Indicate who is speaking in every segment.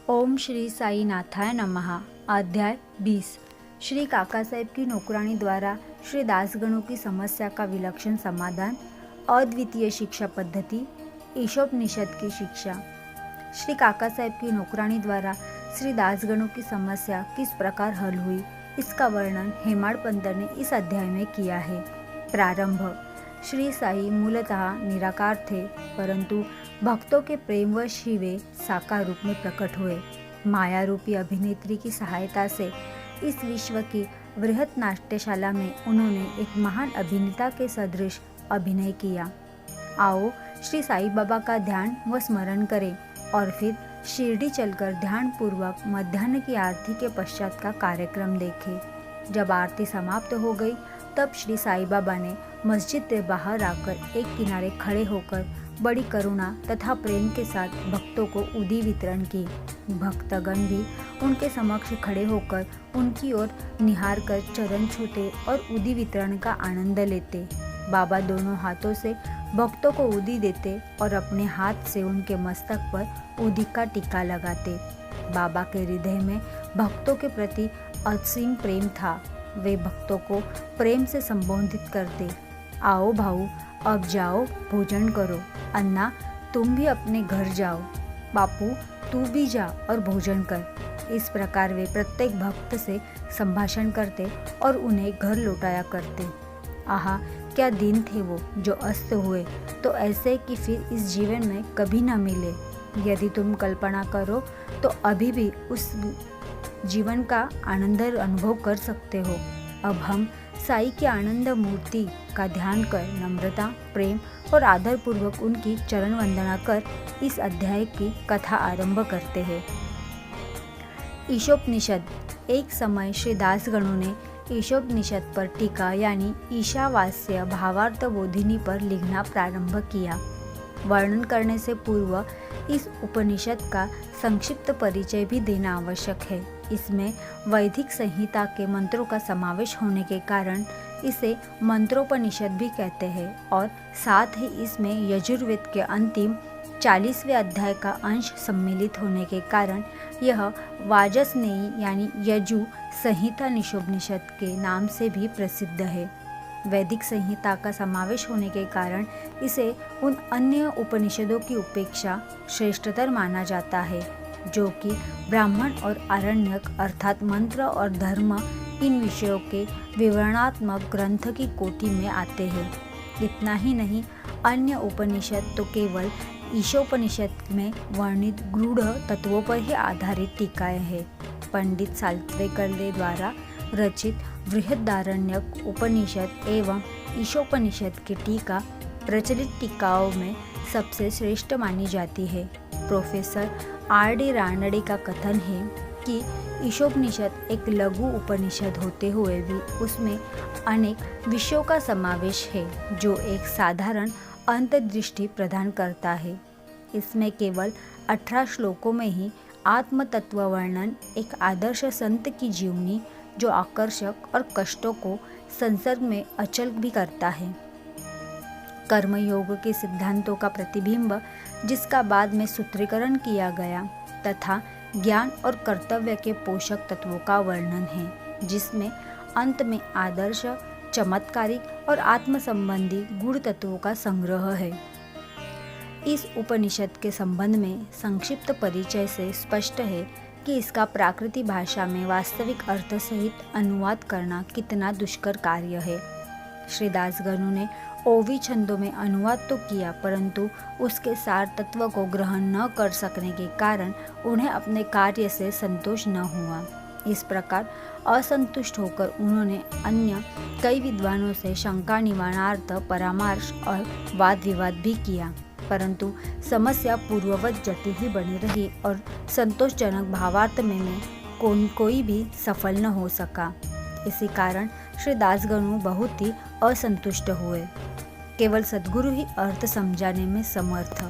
Speaker 1: ओम श्री साई नाथाय नमः। अध्याय 20। श्री काका साहेब की नौकरानी द्वारा श्री दासगणों की समस्या का विलक्षण समाधान, अद्वितीय शिक्षा पद्धति, ईशोपनिषद की शिक्षा। श्री काका साहेब की नौकरानी द्वारा श्री दासगणों की समस्या किस प्रकार हल हुई, इसका वर्णन हेमाड़ पंतर ने इस अध्याय में किया है। प्रारंभ। श्री साई मूलतः निराकार थे, परंतु भक्तों के प्रेमवश ही वे साकार रूप में प्रकट हुए। माया रूपी अभिनेत्री की सहायता से इस विश्व की वृहत नाट्यशाला में उन्होंने एक महान अभिनेता के सदृश अभिनय किया। आओ श्री साई बाबा का ध्यान व स्मरण करें और फिर शिरडी चलकर ध्यान पूर्वक मध्याह्न की आरती के पश्चात का कार्यक्रम देखें। जब आरती समाप्त हो गई तब श्री साई बाबा ने मस्जिद से बाहर आकर एक किनारे खड़े होकर बड़ी करुणा तथा प्रेम के साथ भक्तों को उदी वितरण की। भक्तगण भी उनके समक्ष खड़े होकर उनकी ओर निहार कर चरण छूते और उदी वितरण का आनंद लेते। बाबा दोनों हाथों से भक्तों को उदी देते और अपने हाथ से उनके मस्तक पर उदी का टीका लगाते। बाबा के हृदय में भक्तों के प्रति असीम प्रेम था। वे भक्तों को प्रेम से संबोधित करते, आओ भाऊ, अब जाओ, भोजन करो। अन्ना, तुम भी अपने घर जाओ। बापू, तू भी जा और भोजन कर। इस प्रकार वे प्रत्येक भक्त से संभाषण करते और उन्हें घर लौटाया करते। आहा, क्या दिन थे वो जो अस्त हुए, तो ऐसे कि फिर इस जीवन में कभी न मिले। यदि तुम कल्पना करो तो अभी भी उस जीवन का आनंद अनुभव कर सकते हो। अब हम साई की आनंद मूर्ति का ध्यान कर नम्रता, प्रेम और आदर पूर्वक उनकी चरण वंदना कर इस अध्याय की कथा आरंभ करते हैं। ईशोपनिषद। एक समय श्री दासगणों ने ईशोपनिषद पर टीका यानी ईशावास्य भावार्थ बोधिनी पर लिखना प्रारंभ किया। वर्णन करने से पूर्व इस उपनिषद का संक्षिप्त परिचय भी देना आवश्यक है। इसमें वैदिक संहिता के मंत्रों का समावेश होने के कारण इसे मंत्रोपनिषद भी कहते हैं और साथ ही इसमें यजुर्वेद के अंतिम 40वें अध्याय का अंश सम्मिलित होने के कारण यह वाजसनेयी यानी यजु संहिता निशोपनिषद के नाम से भी प्रसिद्ध है। वैदिक संहिता का समावेश होने के कारण इसे उन अन्य उपनिषदों की उपेक्षा श्रेष्ठतर माना जाता है, जो कि ब्राह्मण और आरण्यक अर्थात मंत्र और धर्म इन विषयों के विवरणात्मक ग्रंथ की कोटि में आते हैं। इतना ही नहीं, अन्य उपनिषद तो केवल ईशोपनिषद में वर्णित गूढ़ तत्वों पर ही आधारित टीकाएं हैं। पंडित साल्त्वेकर द्वारा रचित बृहदारण्यक उपनिषद एवं ईशोपनिषद की टीका प्रचलित टीकाओं में सबसे श्रेष्ठ मानी जाती है। Professor R.D. रानडे का कथन है कि ईशोपनिषद एक लघु उपनिषद होते हुए भी उसमें अनेक विषयों का समावेश है, जो एक साधारण अंतर्दृष्टि प्रदान करता है। इसमें केवल 18 श्लोकों में ही आत्म तत्व वर्णन, एक आदर्श संत की जीवनी जो आकर्षक और कष्टों को संसर्ग में अचल भी करता है, कर्मयोग के सिद्धांतों का प्रतिबिंब जिसका बाद में सूत्रीकरण किया गया, तथा ज्ञान और कर्तव्य के पोषक तत्वों का वर्णन है, जिसमें अंत में आदर्श, चमत्कारिक और आत्म संबंधी गुण तत्वों का संग्रह है। इस उपनिषद के संबंध में संक्षिप्त परिचय से स्पष्ट है कि इसका प्राकृतिक भाषा में वास्तविक अर्थ सहित अनुवाद करना कितना दुष्कर कार्य है। श्री दासगणों ने ओवी छंदों में अनुवाद तो किया, परंतु उसके सार तत्व को ग्रहण न कर सकने के कारण उन्हें अपने कार्य से संतोष न हुआ। इस प्रकार असंतुष्ट होकर उन्होंने अन्य कई विद्वानों से शंका निवारणार्थ परामर्श और वाद विवाद भी किया, परंतु समस्या पूर्ववत जटिल ही बनी रही और संतोषजनक भावार्थ में कोई भी सफल न हो सका। इसी कारण श्री दासगणों बहुत ही असंतुष्ट हुए। केवल सद्गुरु ही अर्थ समझाने में समर्थ।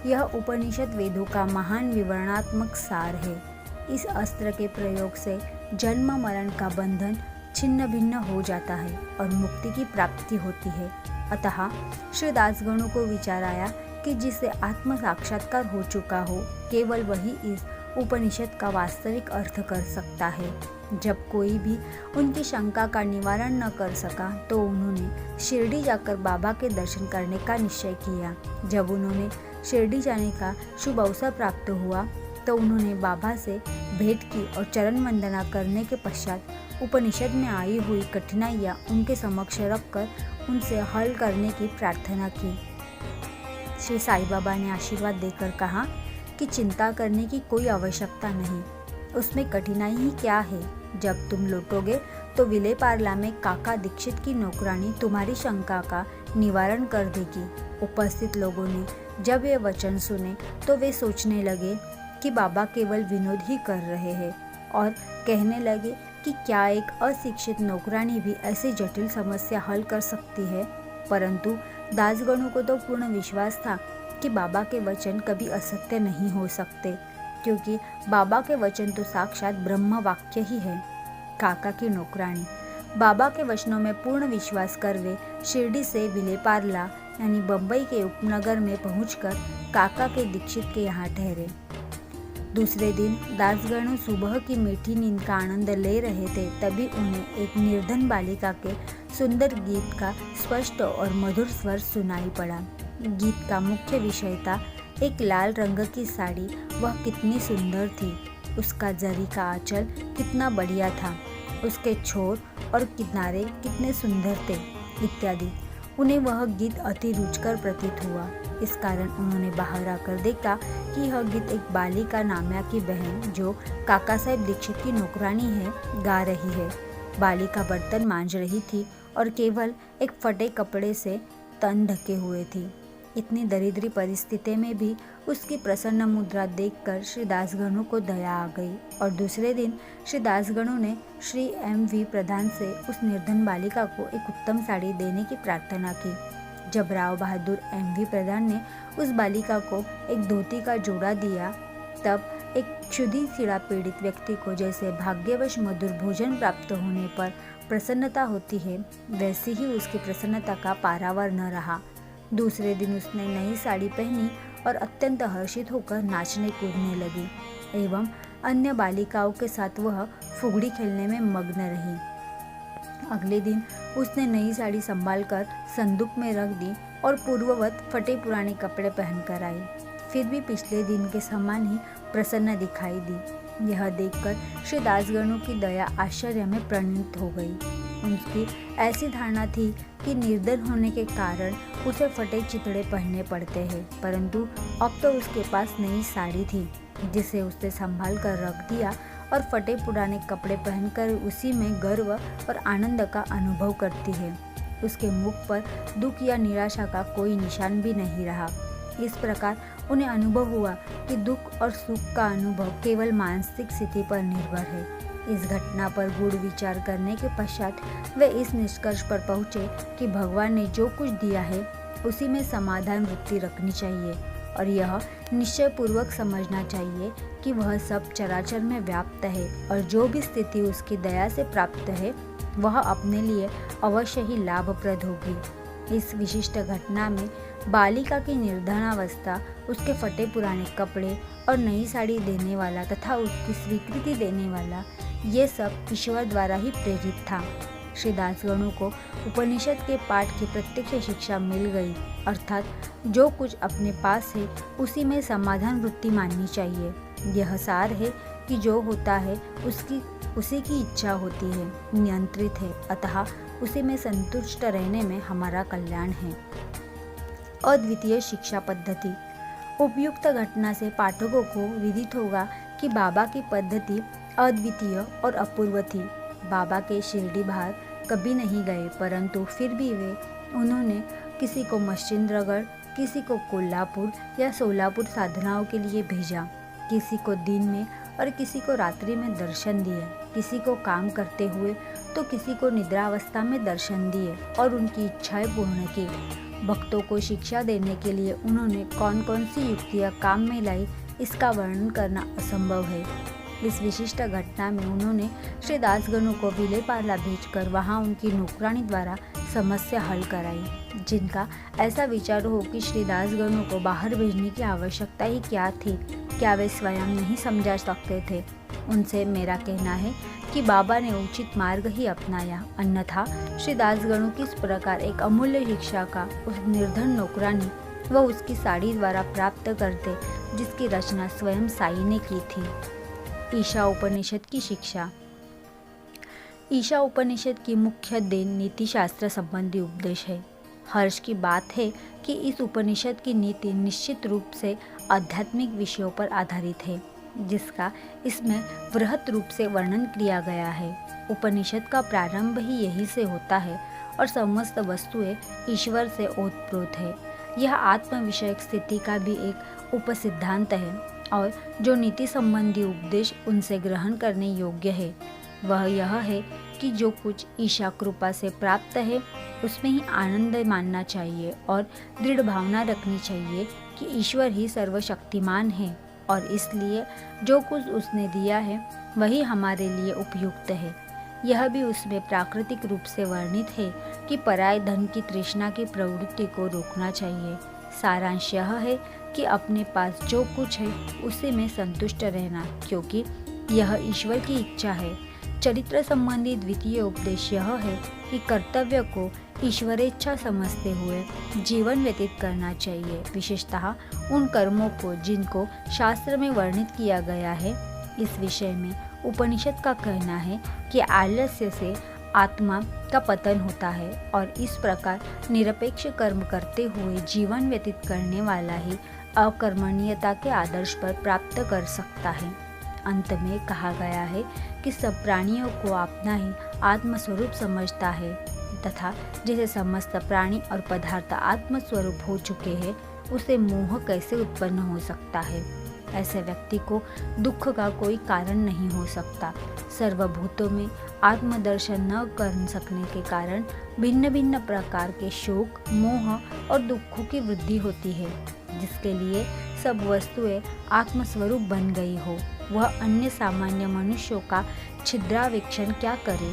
Speaker 1: यह उपनिषद वेदों का महान विवरणात्मक सार है। इस अस्त्र के प्रयोग से जन्म मरण का बंधन छिन्न भिन्न हो जाता है और मुक्ति की प्राप्ति होती है। अतः श्री दासगणों को विचार आया कि जिसे आत्म साक्षात्कार हो चुका हो, केवल वही इस उपनिषद का वास्तविक अर्थ कर सकता है। जब कोई भी उनकी शंका का निवारण न कर सका तो उन्होंने शिरडी जाकर बाबा के दर्शन करने का निश्चय किया। जब उन्होंने शिरडी जाने का शुभ अवसर प्राप्त हुआ तो उन्होंने बाबा से भेंट की और चरण वंदना करने के पश्चात उपनिषद में आई हुई कठिनाइयाँ उनके समक्ष रखकर उनसे हल करने की प्रार्थना की। श्री साईं बाबा ने आशीर्वाद देकर कहा कि चिंता करने की कोई आवश्यकता नहीं, उसमें कठिनाई ही क्या है। जब तुम लौटोगे तो विलेपार्ला में काका दीक्षित की नौकरानी तुम्हारी शंका का निवारण कर देगी। उपस्थित लोगों ने जब ये वचन सुने तो वे सोचने लगे कि बाबा केवल विनोद ही कर रहे हैं और कहने लगे कि क्या एक अशिक्षित नौकरानी भी ऐसी जटिल समस्या हल कर सकती है। परंतु दासगणों को तो पूर्ण विश्वास था कि बाबा के वचन कभी असत्य नहीं हो सकते, क्योंकि बाबा के वचन तो साक्षात ब्रह्म वाक्य ही है। काका की नौकरानी बाबा के वचनों में पूर्ण विश्वास कर वे शिरडी से विलेपार्ला यानी बम्बई के उपनगर में पहुंचकर काका के दीक्षित के यहाँ ठहरे। दूसरे दिन दासगणों सुबह की मीठी नींद का आनंद ले रहे थे, तभी उन्हें एक निर्धन बालिका के सुंदर गीत का स्पष्ट और मधुर स्वर सुनाई पड़ा। गीत का मुख्य विषय था एक लाल रंग की साड़ी, वह कितनी सुंदर थी, उसका जरी का आंचल कितना बढ़िया था, उसके छोर और किनारे कितने सुंदर थे इत्यादि। उन्हें वह गीत अति रुचिकर प्रतीत हुआ। इस कारण उन्होंने बाहर आकर देखा कि यह गीत एक बालिका नाम्या की बहन, जो काका साहब दीक्षित की नौकरानी है, गा रही है। बालिका बर्तन मांज रही थी और केवल एक फटे कपड़े से तन ढके हुए थी। इतनी दरिद्री परिस्थिति में भी उसकी प्रसन्न मुद्रा देखकर श्री दासगणों को दया आ गई और दूसरे दिन श्री दासगणों ने श्री M.V. प्रधान से उस निर्धन बालिका को एक उत्तम साड़ी देने की प्रार्थना की। जब राव बहादुर M.V. प्रधान ने उस बालिका को एक धोती का जोड़ा दिया, तब एक क्षुधि पीड़ा पीड़ित व्यक्ति को जैसे भाग्यवश मधुर भोजन प्राप्त होने पर प्रसन्नता होती है, वैसी ही उसकी प्रसन्नता का पारावार न रहा। दूसरे दिन उसने नई साड़ी पहनी और अत्यंत हर्षित होकर नाचने कूदने लगी एवं अन्य बालिकाओं के साथ वह फुगड़ी खेलने में मग्न रही। अगले दिन उसने नई साड़ी संभालकर संदूक में रख दी और पूर्ववत फटे पुराने कपड़े पहनकर आई। फिर भी पिछले दिन के समान ही प्रसन्न दिखाई दी। यह देखकर श्री दासगणों की दया आश्चर्य में परिणत हो गई। उनकी ऐसी धारणा थी कि निर्धन होने के कारण उसे फटे चिथड़े पहनने पड़ते हैं, परंतु अब तो उसके पास नई साड़ी थी जिसे उसने संभाल कर रख दिया और फटे पुराने कपड़े पहनकर उसी में गर्व और आनंद का अनुभव करती है। उसके मुख पर दुख या निराशा का कोई निशान भी नहीं रहा। इस प्रकार उन्हें अनुभव हुआ कि दुख और सुख का अनुभव केवल मानसिक स्थिति पर निर्भर है। इस घटना पर गूढ़ विचार करने के पश्चात वे इस निष्कर्ष पर पहुँचे कि भगवान ने जो कुछ दिया है उसी में समाधान वृत्ति रखनी चाहिए और यह निश्चय पूर्वक समझना चाहिए कि वह सब चराचर में व्याप्त है और जो भी स्थिति उसकी दया से प्राप्त है वह अपने लिए अवश्य ही लाभप्रद होगी। इस विशिष्ट घटना में बालिका की निर्धनावस्था, उसके फटे पुराने कपड़े और नई साड़ी देने वाला तथा उसकी स्वीकृति देने वाला, ये सब ईश्वर द्वारा ही प्रेरित था। श्री दासगणों को उपनिषद के पाठ की प्रत्यक्ष शिक्षा मिल गई, अर्थात जो कुछ अपने पास है उसी में समाधान वृत्ति माननी चाहिए। यह सार है कि जो होता है उसी की इच्छा होती है, नियंत्रित है, अतः उसी में संतुष्ट रहने में हमारा कल्याण है। अद्वितीय शिक्षा पद्धति। उपयुक्त घटना से पाठकों को विदित होगा कि बाबा की पद्धति अद्वितीय और अपूर्व थी। बाबा के शिरडी बाहर कभी नहीं गए, परंतु फिर भी उन्होंने किसी को मच्छिंद्रगढ़, किसी को कोल्हापुर या सोलापुर साधनाओं के लिए भेजा, किसी को दिन में और किसी को रात्रि में दर्शन दिए, किसी को काम करते हुए तो किसी को निद्रावस्था में दर्शन दिए और उनकी इच्छाएं पूर्ण की। भक्तों को शिक्षा देने के लिए उन्होंने कौन कौन सी युक्तियाँ काम में लाई, इसका वर्णन करना असंभव है। इस विशिष्ट घटना में उन्होंने श्री दासगणों को विलेपार्ला भेजकर वहां उनकी नौकरानी द्वारा समस्या हल कराई। जिनका ऐसा विचार हो कि श्री दासगणों को बाहर भेजने की आवश्यकता ही क्या थी, क्या वे स्वयं नहीं समझा सकते थे। उनसे मेरा कहना है कि बाबा ने उचित मार्ग ही अपनाया, अन्यथा श्री दासगणों किस प्रकार एक अमूल्य शिक्षा का उस निर्धन नौकरानी व उसकी साड़ी द्वारा प्राप्त करते, जिसकी रचना स्वयं साई ने की थी। ईशा उपनिषद की शिक्षा। ईशा उपनिषद की मुख्य देन नीति शास्त्र संबंधी उपदेश है। हर्ष की बात है कि इस उपनिषद की नीति निश्चित रूप से आध्यात्मिक विषयों पर आधारित है, जिसका इसमें वृहत रूप से वर्णन किया गया है। उपनिषद का प्रारंभ ही यही से होता है और समस्त वस्तुएं ईश्वर से ओतप्रोत है। यह आत्म विषयक स्थिति का भी एक उपसिद्धांत है और जो नीति संबंधी उपदेश उनसे ग्रहण करने योग्य है वह यह है कि जो कुछ ईशा कृपा से प्राप्त है उसमें ही आनंद मानना चाहिए और दृढ़ भावना रखनी चाहिए कि ईश्वर ही सर्वशक्तिमान है और इसलिए जो कुछ उसने दिया है वही हमारे लिए उपयुक्त है। यह भी उसमें प्राकृतिक रूप से वर्णित है कि पराय धन की तृष्णा की प्रवृत्ति को रोकना चाहिए। सारांश यह है कि अपने पास जो कुछ है उसी में संतुष्ट रहना, क्योंकि यह ईश्वर की इच्छा है। चरित्र संबंधी द्वितीय उपदेश यह है कि कर्तव्य को ईश्वरेच्छा समझते हुए जीवन व्यतीत करना चाहिए, विशेषतः उन कर्मों को जिनको शास्त्र में वर्णित किया गया है। इस विषय में उपनिषद का कहना है कि आलस्य से आत्मा का पतन होता है और इस प्रकार निरपेक्ष कर्म करते हुए जीवन व्यतीत करने वाला ही अकर्मण्यता के आदर्श पर प्राप्त कर सकता है। अंत में कहा गया है कि सब प्राणियों को अपना ही आत्मस्वरूप समझता है तथा जैसे समस्त प्राणी और पदार्थ आत्मस्वरूप हो चुके हैं, उसे मोह कैसे उत्पन्न हो सकता है। ऐसे व्यक्ति को दुख का कोई कारण नहीं हो सकता। सर्वभूतों में आत्मदर्शन न कर सकने के कारण भिन्न भिन्न प्रकार के शोक, मोह और दुखों की वृद्धि होती है। जिसके लिए सब वस्तुएं आत्मस्वरूप बन गई हो, वह अन्य सामान्य मनुष्यों का छिद्रावेक्षण क्या करे।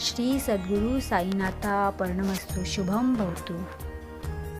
Speaker 1: श्री सद्गुरु साईनाथा परमस्तु। शुभम भवतु।